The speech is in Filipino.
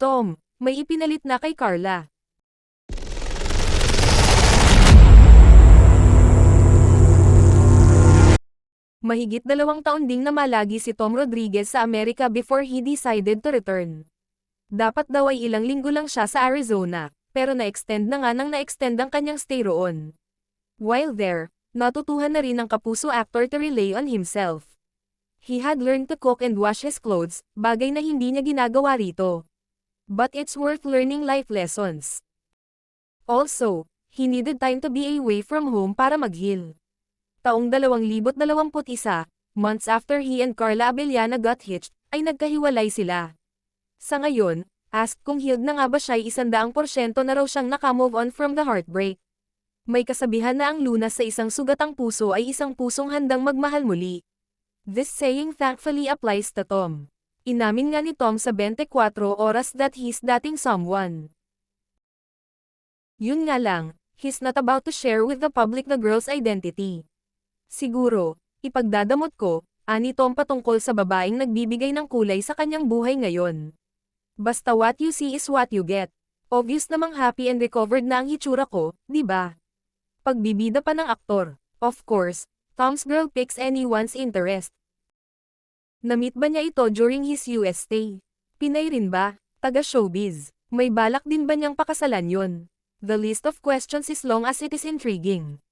Tom, may ipinalit na kay Carla. Mahigit 2 taon ding namalagi si Tom Rodriguez sa Amerika before he decided to return. Dapat daw ay ilang linggo lang siya sa Arizona, pero na-extend na nga nang na-extend ang kanyang stay roon. While there, natutuhan na rin ng kapuso actor to rely on himself. He had learned to cook and wash his clothes, bagay na hindi niya ginagawa rito. But it's worth learning life lessons. Also, he needed time to be away from home para mag-heal. Taong 2021, months after he and Carla Abellana got hitched, ay nagkahiwalay sila. Sa ngayon, asked kung healed na nga ba siya'y 100% na raw siyang nakamove on from the heartbreak. May kasabihan na ang lunas sa isang sugatang puso ay isang pusong handang magmahal muli. This saying thankfully applies to Tom. Inamin nga ni Tom sa 24 oras that he's dating someone. Yun nga lang, he's not about to share with the public the girl's identity. Siguro, ipagdadamot ko, ani Tom patungkol sa babaeng nagbibigay ng kulay sa kanyang buhay ngayon. Basta what you see is what you get. Obvious namang happy and recovered na ang hitsura ko, di ba? Pagbibida pa ng aktor. Of course, Tom's girl piques anyone's interest. Na-meet ba niya ito during his US stay? Pinay rin ba? Taga-showbiz. May balak din ba niyang pakasalan yun? The list of questions is long as it is intriguing.